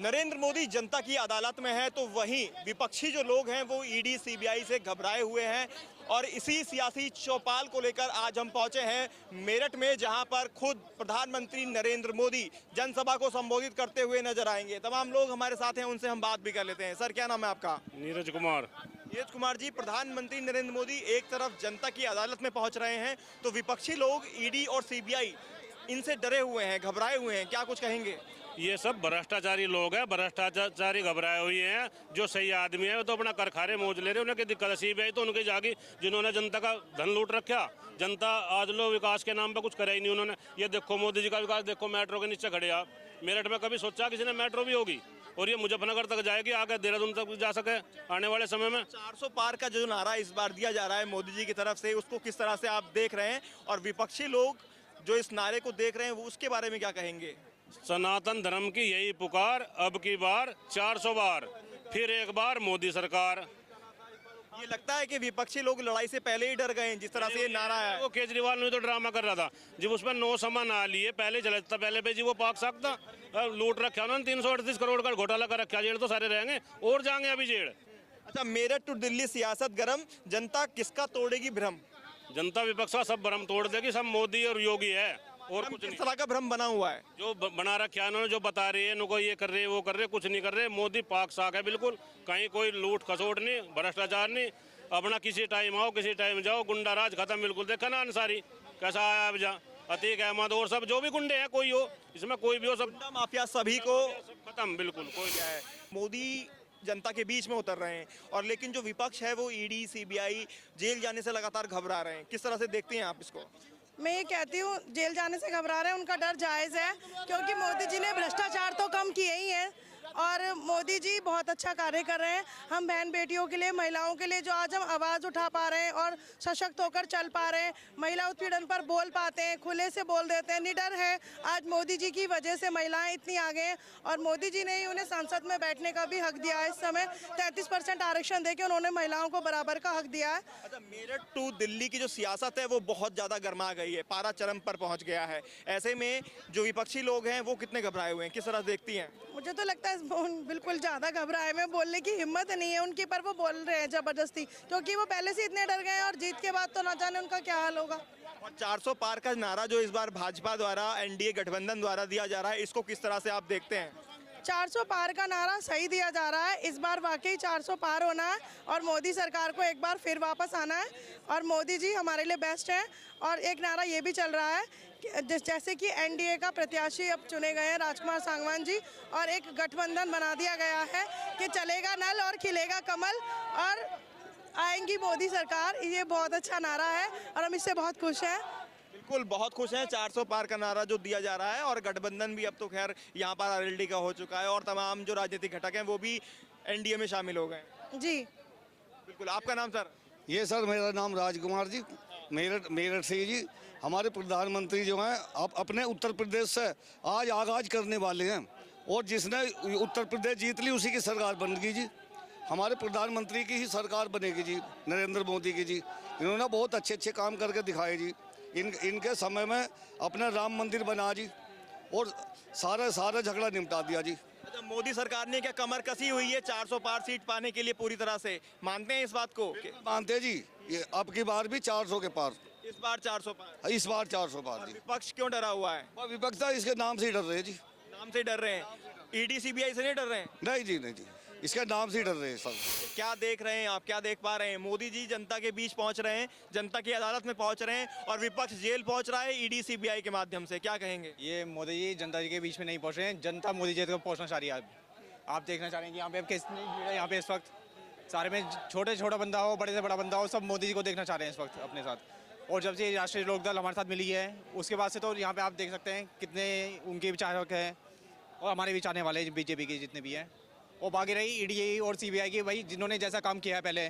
नरेंद्र मोदी जनता की अदालत में है तो वहीं विपक्षी जो लोग हैं वो ईडी सीबीआई से घबराए हुए हैं। और इसी सियासी चौपाल को लेकर आज हम पहुंचे हैं मेरठ में, जहां पर खुद प्रधानमंत्री नरेंद्र मोदी जनसभा को संबोधित करते हुए नजर आएंगे। तमाम लोग हमारे साथ हैं, उनसे हम बात भी कर लेते हैं। सर, क्या नाम है आपका? नीरज कुमार। नीरज कुमार जी, प्रधानमंत्री नरेंद्र मोदी एक तरफ जनता की अदालत में पहुंच रहे हैं तो विपक्षी लोग ईडी और सीबीआई इनसे डरे हुए हैं, घबराए हुए हैं, क्या कुछ कहेंगे? ये सब भ्रष्टाचारी लोग हैं, भ्रष्टाचारी घबराए हुए हैं। जो सही आदमी है वो तो अपना करखारे मौज ले रहे हैं, उन्हें क्या दिक्कत है? सीबीआई तो उनकी जागी जिन्होंने जनता का धन लूट रखा। जनता आज लो विकास के नाम पर कुछ करे ही नहीं उन्होंने। ये देखो मोदी जी का विकास देखो, मेट्रो के नीचे खड़े आप। मेरठ में कभी सोचा किसी ने मेट्रो भी होगी? और ये मुजफ्फरनगर तक जाएगी, आगे देहरादून तक जा सके आने वाले समय में। 400 पार का जो नारा इस बार दिया जा रहा है मोदी जी की तरफ से, उसको किस तरह से आप देख रहे हैं? और विपक्षी लोग जो इस नारे को देख रहे हैं वो उसके बारे में क्या कहेंगे? सनातन धर्म की यही पुकार, अब की बार 400 बार, फिर एक बार मोदी सरकार। ये लगता है कि विपक्षी लोग लड़ाई से पहले ही डर गए हैं, जिस तरह से ये नारा है। वो केजरीवाल ने तो ड्रामा कर रहा था, जब उसमें 9 समा ना लिए पहले चलता, पहले पे जी वो पाक सकता। लूट रखा उन्होंने, 338 करोड़ का घोटाला कर रखा। जेल तो सारे रहेंगे और जाएंगे अभी जेल। अच्छा, मेरठ टू दिल्ली सियासत गरम, जनता किसका तोड़ेगी भ्रम? जनता विपक्ष का सब भ्रम तोड़ देगी, सब मोदी और योगी है और कुछ नहीं। किस तरह का भ्रम बना हुआ है? जो बना रखा है उन्होंने, जो बता रही है इनको, ये कर रहे हैं वो कर रहे हैं, कुछ नहीं कर रहे। मोदी पाक साक है बिल्कुल, कहीं कोई लूट खसोट नहीं, भ्रष्टाचार नहीं। अपना किसी टाइम आओ किसी टाइम जाओ, गुंडा राज खत्म बिल्कुल। देखा ना अंसारी कैसा आया अब जा, अतीक अहमद और सब जो भी गुंडे हैं, कोई हो इसमें कोई भी हो, सब माफिया सभी को खत्म बिल्कुल। कोई क्या है, मोदी जनता के बीच में उतर रहे हैं और लेकिन जो विपक्ष है वो ईडी सीबीआई जेल जाने से लगातार घबरा रहे हैं। किस तरह से देखते हैं आप इसको? मैं ये कहती हूँ, जेल जाने से घबरा रहे हैं, उनका डर जायज़ है, क्योंकि मोदी जी ने भ्रष्टाचार तो कम किए ही है और मोदी जी बहुत अच्छा कार्य कर रहे हैं। हम बहन बेटियों के लिए, महिलाओं के लिए जो आज हम आवाज़ उठा पा रहे हैं और सशक्त होकर चल पा रहे हैं, महिला उत्पीड़न पर बोल पाते हैं, खुले से बोल देते हैं, निडर है। आज मोदी जी की वजह से महिलाएं इतनी आगे हैं और मोदी जी ने ही उन्हें संसद में बैठने का भी हक दिया है। इस समय 33% आरक्षण देके उन्होंने महिलाओं को बराबर का हक दिया है। अच्छा, मेरठ टू दिल्ली की जो सियासत है वो बहुत ज़्यादा गर्मा गई है, पारा चरम पर पहुंच गया है। ऐसे में जो विपक्षी लोग हैं वो कितने घबराए हुए हैं, किस तरह देखती हैं? मुझे तो लगता है बिल्कुल ज़्यादा घबराए में, बोलने की हिम्मत नहीं है उनकी, पर वो बोल रहे हैं ज़बरदस्ती, क्योंकि वो पहले से इतने डर गए हैं और जीत के बाद तो ना जाने उनका क्या हाल होगा। और 400 पार का नारा जो इस बार भाजपा द्वारा, एनडीए गठबंधन द्वारा दिया जा रहा है, इसको किस तरह से आप देखते हैं? 400 पार का नारा सही दिया जा रहा है। इस बार वाकई 400 पार होना है और मोदी सरकार को एक बार फिर वापस आना है और मोदी जी हमारे लिए बेस्ट हैं। और एक नारा ये भी चल रहा है कि जैसे कि एनडीए का प्रत्याशी अब चुने गए हैं राजकुमार सांगवान जी, और एक गठबंधन बना दिया गया है कि चलेगा नल और खिलेगा कमल और आएंगी मोदी सरकार। ये बहुत अच्छा नारा है और हम इससे बहुत खुश हैं। बिल्कुल, बहुत खुश हैं। 400 पार का नारा जो दिया जा रहा है और गठबंधन भी अब तो खैर यहाँ पर आरएलडी का हो चुका है और तमाम जो राजनीतिक घटक हैं वो भी एनडीए में शामिल हो गए जी। बिल्कुल, आपका नाम सर? ये सर मेरा नाम राजकुमार जी, मेरठ से जी। हमारे प्रधानमंत्री जो हैं आप अपने उत्तर प्रदेश से आज आगाज करने वाले हैं और जिसने उत्तर प्रदेश जीत ली उसी की सरकार बनेगी जी। हमारे प्रधानमंत्री की ही सरकार बनेगी जी, नरेंद्र मोदी की जी। इन्होंने बहुत अच्छे अच्छे काम करके दिखाए जी। इनके समय में अपना राम मंदिर बना जी और सारा झगड़ा निपटा दिया जी। अच्छा, मोदी सरकार ने क्या कमर कसी हुई है 400 पार सीट पाने के लिए? पूरी तरह से मानते हैं इस बात को? मानते हैं जी, ये अब की बार भी 400 के पार, इस बार 400 पार, इस बार 400 पार जी। विपक्ष क्यों डरा हुआ है? विपक्ष इसके नाम से ही डर रहे हैं जी। नाम से डर रहे हैं? ईडी सीबीआई से नहीं डर रहे हैं? नहीं जी, नहीं जी, इसके नाम से ही डर रहे हैं सब। क्या देख रहे हैं आप, क्या देख पा रहे हैं? मोदी जी जनता के बीच पहुंच रहे हैं, जनता की अदालत में पहुंच रहे हैं और विपक्ष जेल पहुंच रहा है ईडी सीबीआई के माध्यम से, क्या कहेंगे? ये मोदी जी जनता जी के बीच में नहीं पहुंच रहे हैं, जनता मोदी जी तक पहुंचना चाह रही है। आप देखना चाह रहे हैं कि यहाँ पे कितनी भीड़ है यहाँ पे इस वक्त। सारे में छोटा बंदा हो, बड़े से बड़ा बंदा हो, सब मोदी जी को देखना चाह रहे हैं इस वक्त अपने साथ। और जब से राष्ट्रीय लोकदल हमारे साथ मिली है उसके बाद से तो यहाँ पे आप देख सकते हैं कितने उनके विचारक हैं और हमारे भी चाहने वाले बीजेपी के जितने भी हैं। और बाकी रही ईडी और सीबीआई की, भाई जिन्होंने जैसा काम किया है, पहले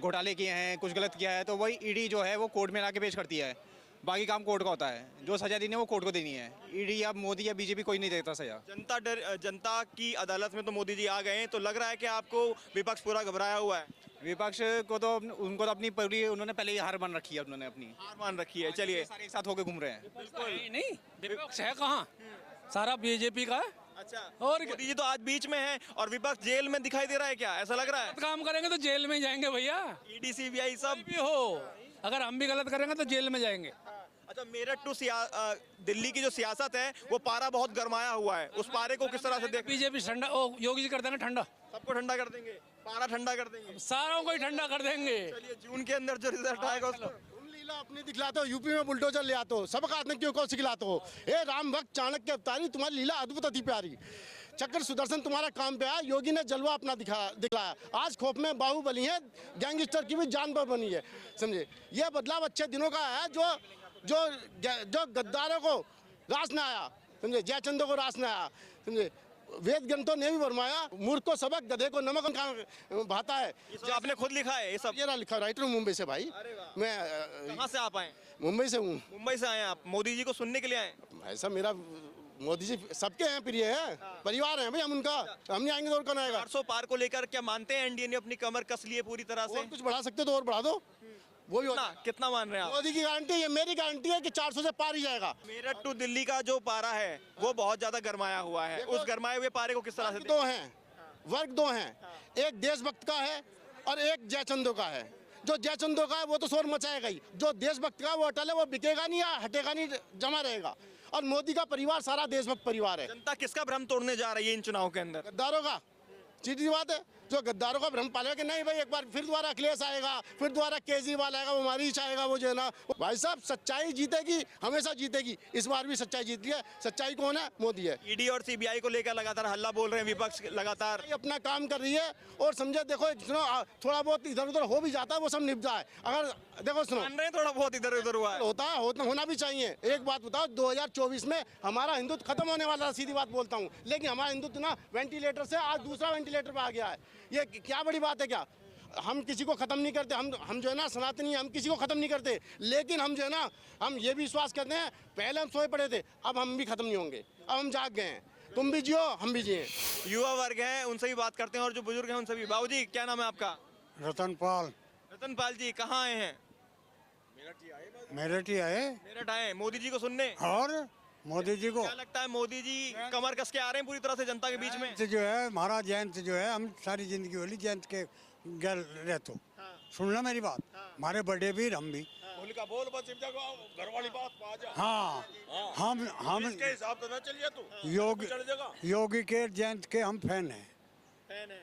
घोटाले किए हैं, कुछ गलत किया है, तो वही ईडी जो है वो कोर्ट में ला के पेश करती है। बाकी काम कोर्ट का होता है, जो सजा देनी है वो कोर्ट को देनी है। ईडी या मोदी या बीजेपी कोई नहीं देता सजा। जनता की अदालत में तो मोदी जी आ गए हैं, तो लग रहा है कि आपको विपक्ष पूरा घबराया हुआ है? विपक्ष को तो उनको तो अपनी पूरी, उन्होंने पहले ही हार मान रखी है, उन्होंने अपनी हार मान रखी है। चलिए, सारे एक साथ होकर घूम रहे हैं। बिल्कुल नहीं, विपक्ष है कहाँ, सारा बीजेपी का है। अच्छा, और मोदी जी तो आज बीच में हैं और विपक्ष जेल में दिखाई दे रहा है, क्या ऐसा लग रहा है? काम करेंगे तो जेल में ही जाएंगे भैया, ईडी सीबीआई सब। भी हो अगर हम भी गलत करेंगे तो जेल में जाएंगे। अच्छा, मेरठ टू दिल्ली की जो सियासत है वो पारा बहुत गरमाया हुआ है, उस पारे को किस तरह से देख? बीजेपी ठंडा, ओ योगी जी कर देंगे ठंडा, सबको ठंडा कर देंगे, पारा ठंडा कर देंगे। सारों को ही ठंडा कर देंगे। चलिए, जून के अंदर जो रिजल्ट आएगा उसको लीला अपनी दिखलाते हो, यूपी में बुलडोजर ले आते हो, सबका आतंकियों को सिखलाते हो। ए राम भक्त चाणक्य अवतारी, तुम्हारी लीला अद्भुत अति प्यारी। चक्र सुदर्शन तुम्हारा काम पे आया, योगी ने जलवा अपना दिखलाया। आज खोप में बाहुबली है, गैंगस्टर की भी जान पर बनी है, समझे। यह बदलाव अच्छे दिनों का है, जो गद्दारों को रास न आया, समझे, जयचंदों को रास न आया, समझे। वेद ग्रंथों ने भी फरमाया, मूर्ख को सबक, गधे को नमक भाता है। जो आपने खुद लिखा है ये सब? ये ना लिखा, राइटर हूँ मुंबई से भाई। मैं कहाँ से आप आए? मुंबई से हूँ। मुंबई से आए आप, मोदी जी को सुनने के लिए आए? ऐसा मेरा मोदी जी सबके हैं, प्रिय है, परिवार है भाई हम उनका, हम नहीं आएंगे तो और कौन आएगा? 400 पार को लेकर क्या मानते हैं एनडीए ने अपनी कमर कस ली है पूरी तरह से? और कुछ बढ़ा सकते तो और बढ़ा दो, वो भी होता है। कितना मान रहे हैं आप? मोदी की गारंटी, ये मेरी गारंटी है कि 400 से पार ही जाएगा। मेरठ टू दिल्ली का जो पारा है वो बहुत ज्यादा गरमाया हुआ है, उस गरमाए हुए पारे को किस तरह से? दो हैं वर्ग, दो हैं, एक देशभक्त का है और एक जयचंदों का है। जो जयचंदों का है वो तो शोर मचाएगा ही, जो देशभक्त का वो अटल है, वो बिकेगा नहीं या हटेगा नहीं, जमा रहेगा। और मोदी का परिवार सारा देशभक्त परिवार है। जनता किसका भ्रम तोड़ने जा रही है इन चुनाव के अंदर? गद्दारों का, सीधी बात है। जो गद्दारों का भ्रम पालेगा कि नहीं भाई एक बार फिर दोबारा अखिलेश आएगा, फिर दोबारा केजरीवाल आएगा, वो हमारी इच्छा आएगा, वो जो है ना भाई साहब सच्चाई जीतेगी, हमेशा जीतेगी। इस बार भी सच्चाई जीत है। सच्चाई कौन है? मोदी है। ईडी और सीबीआई को लेकर लगातार हल्ला बोल रहे हैं विपक्ष, लगातार ये अपना काम कर रही है। और समझे, देखो सुनो, थोड़ा बहुत इधर उधर हो भी जाता है, वो सब निपटा है। अगर देखो सुनो, मान रहे हैं थोड़ा बहुत इधर उधर हुआ है, होना भी चाहिए। एक बात बताओ, 2024 में हमारा हिंदुत्व खत्म होने वाला है, सीधी बात बोलता हूँ। लेकिन हमारा हिंदुत्व ना वेंटिलेटर से आज दूसरा वेंटिलेटर पे आ गया है। ये क्या बड़ी बात है क्या? हम किसी को खत्म नहीं करते, हम जो है ना सनातनी, हम किसी को खत्म नहीं करते। लेकिन हम जो है ना, हम ये भी विश्वास करते हैं, पहले हम सोए पड़े थे, अब हम भी खत्म नहीं होंगे, अब हम जाग गए हैं। तुम भी जियो, हम भी जिए। युवा वर्ग है उनसे भी बात करते हैं और जो बुजुर्ग हैं उनसे भी। बाबूजी क्या नाम है आपका? रतनपाल। रतनपाल जी कहाँ आए हैं? मेरठ ही आए मेरठ आए मोदी जी को सुनने। और मोदी जी को क्या लगता है मोदी जी कमर कस के आ रहे हैं पूरी तरह से जनता के बीच में? जो है महाराज जयंत जो है, हम सारी जिंदगी होली जयंत के गल रहते। सुनना मेरी बात, हमारे बड़े भी हम भी। बोल बस घर वाली बात। हाँ, हम हिसाब तो ना चलिए तू। योगी के जयंत के हम फैन हैं,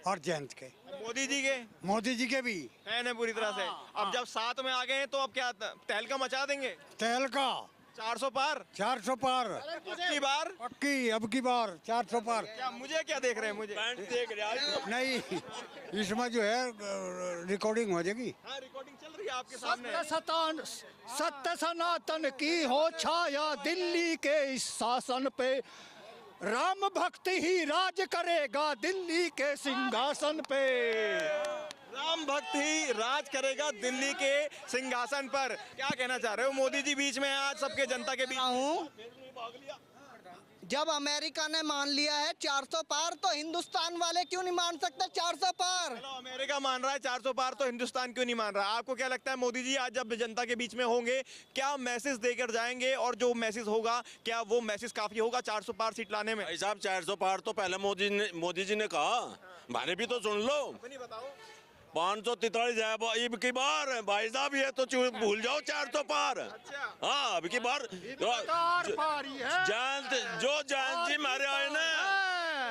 और जयंत के मोदी जी के भी फैन है पूरी तरह से। अब जब साथ में आ गए हैं तो अब क्या तहलका मचा देंगे? तहलका 400 पार, 400 पार पक्की बार, पक्की अब की बार 400 पार। क्या मुझे क्या देख रहे हैं? मुझे देख रहे नहीं, इसमें जो है रिकॉर्डिंग हो जाएगी। हाँ, रिकॉर्डिंग चल रही है आपके सामने। सत्य सनातन की हो छाया दिल्ली के इस शासन पे, राम भक्त ही राज करेगा दिल्ली के सिंहासन पे। राम भक्त ही राज करेगा दिल्ली के सिंहासन पर। क्या कहना चाह रहे हो? मोदी जी बीच में आज सबके जनता के बीच हूँ। जब अमेरिका ने मान लिया है 400 पार, तो हिंदुस्तान वाले क्यों नहीं मान सकते 400 पार? चलो, अमेरिका मान रहा है 400 पार, तो हिंदुस्तान क्यों नहीं मान रहा? आपको क्या लगता है मोदी जी आज जब जनता के बीच में होंगे क्या मैसेज देकर जाएंगे? और जो मैसेज होगा क्या वो मैसेज काफी होगा 400 पार सीट लाने में? भाई साहब 400 पार तो पहले मोदी जी ने कहा, हमारे भी तो सुन लो। बताओ। 543 है अब की बार। भाई साहब ये तो भूल जाओ 400 पार। हाँ, अब की बार जयंत जी मारे आए ना,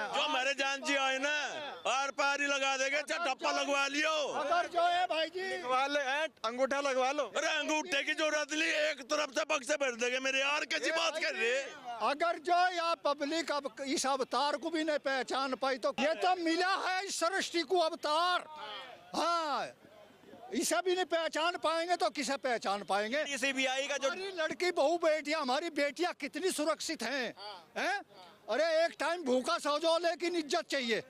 जो हमारे जयंत जी आए ना, आर पार ही लगा देंगे। टप्पा लगवा लियो, अगर जो है भाई जी लगवा ले, अंगूठा लगवा लो। अरे अंगूठे की जरूरत नहीं, एक तरफ से बक्से भर देंगे। मेरे यार कैसी बात कर रहे? अगर जो या पब्लिक अब इस अवतार को भी नहीं पहचान पाई, तो ये तो मिला है इस सृष्टि को अवतार। हाँ, इसे भी नहीं पहचान पाएंगे तो किसे पहचान पाएंगे? सीबीआई का जो हमारी लड़की बहू बेटियां, हमारी बेटियां कितनी सुरक्षित हैं, हैं? अरे एक टाइम भूखा सो जाओ, लेकिन इज्जत चाहिए,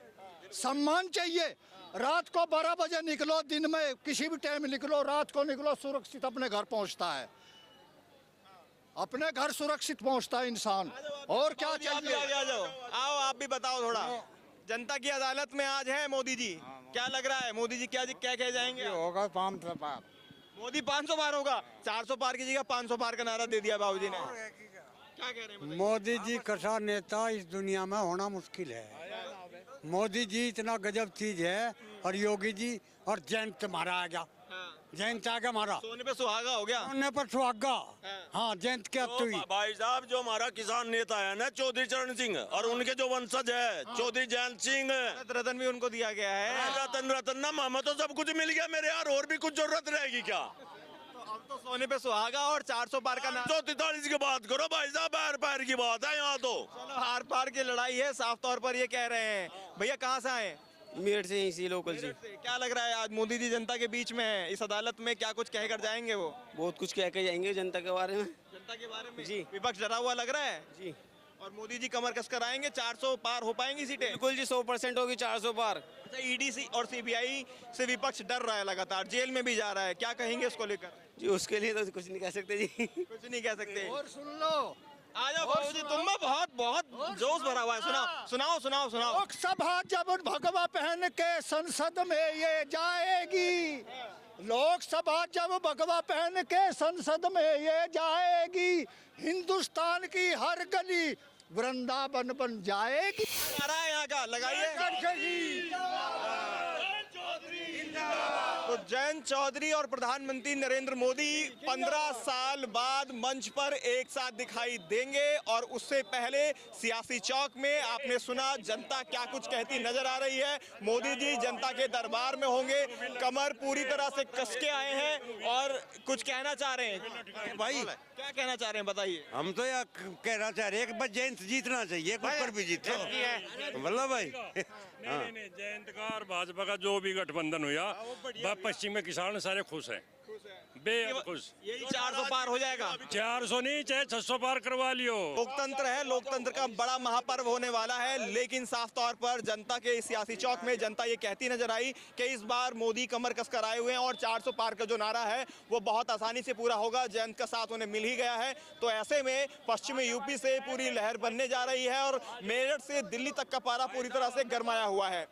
सम्मान चाहिए। रात को 12 बजे निकलो, दिन में किसी भी टाइम निकलो, रात को निकलो, सुरक्षित अपने घर पहुंचता है, अपने घर सुरक्षित पहुंचता है इंसान। और क्या चाहिए? आ जाओ, आओ आप भी बताओ थोड़ा। जनता की अदालत में आज है मोदी जी, क्या लग रहा है मोदी जी क्या कह जाएंगे? होगा 500 पार। मोदी 500 पार होगा। 400 पार की जगह 500 पार का नारा दे दिया बाबूजी ने। क्या कह रहे हैं? मोदी जी कसा नेता इस दुनिया में होना मुश्किल है। मोदी जी इतना गजब चीज है, और योगी जी और जयंत मारा आ गया, जयंत आ गया मारा, सोने पे सुहागा हो गया। सोने पर सुहागा। हाँ, जयंत के अब तो ही भाई साहब जो हमारा किसान नेता है ना चौधरी चरण सिंह, और उनके जो वंशज है चौधरी जयंत सिंह, रतन भी उनको दिया गया है। रतन रतन ना मामा तो सब कुछ मिल गया मेरे यार, और भी कुछ जरूरत रहेगी क्या? अब तो सोने पे सुहागा और 400 पार का नारा। 143 की बात करो भाई साहब, पैर पैर की बात है यहाँ तो। चलो हार पार की लड़ाई है, साफ तौर पर ये कह रहे हैं। भैया कहाँ से आए? मेरठ से इसी लोकल से। क्या लग रहा है आज मोदी जी जनता के बीच में है, इस अदालत में क्या कुछ कह कर जाएंगे वो? बहुत कुछ कह के जाएंगे जनता के बारे में। जनता के बारे में जी। विपक्ष डरा हुआ लग रहा है जी और मोदी जी कमर कसकर आएंगे। 400 पार हो पाएंगी सीटें? बिल्कुल जी, 100% होगी 400 पार। अच्छा, ईडी और सीबीआई से विपक्ष डर रहा है, लगातार जेल में भी जा रहा है, क्या कहेंगे उसको लेकर? जी उसके लिए तो कुछ नहीं कह सकते जी। कुछ नहीं कह सकते। और सुन लो, आ जाओ बाबू जी, तुम में बहुत जोश भरा हुआ है। सुनाओ। लोकसभा जब भगवा पहन के संसद में ये जाएगी, लोकसभा जब भगवा पहन के संसद में ये जाएगी, हिंदुस्तान की हर गली वृंदावन बन जाएगी। आ रहा है यहाँ का, लगाइए। तो जयंत चौधरी और प्रधानमंत्री नरेंद्र मोदी 15 साल बाद मंच पर एक साथ दिखाई देंगे, और उससे पहले सियासी चौक में आपने सुना जनता क्या कुछ कहती नजर आ रही है। मोदी जी जनता के दरबार में होंगे, कमर पूरी तरह से कस के आए हैं और कुछ कहना चाह रहे हैं। भाई क्या कहना चाह रहे हैं बताइए? हम तो यह कहना चाह रहे हैं कि बस जयंत जीतना चाहिए, कोई पर भी जीतो। वल्लभ भाई नहीं, जयंत का और भाजपा का जो भी गठबंधन हुआ, पश्चिम में किसान सारे खुश हैं, बेहद खुश। यही 400 पार हो जाएगा। 400 नहीं, चाहे 600 पार करवा लियो। लोकतंत्र है, लोकतंत्र का बड़ा महापर्व होने वाला है, लेकिन साफ तौर पर जनता के सियासी चौक में जनता ये कहती नजर आई कि इस बार मोदी कमर कसकर आए हुए हैं और 400 पार का जो नारा है वो बहुत आसानी से पूरा होगा। जयंत का साथ उन्हें मिल ही गया है, तो ऐसे में पश्चिमी यूपी से पूरी लहर बनने जा रही है और मेरठ से दिल्ली तक का पारा पूरी तरह से गरमाया हुआ है।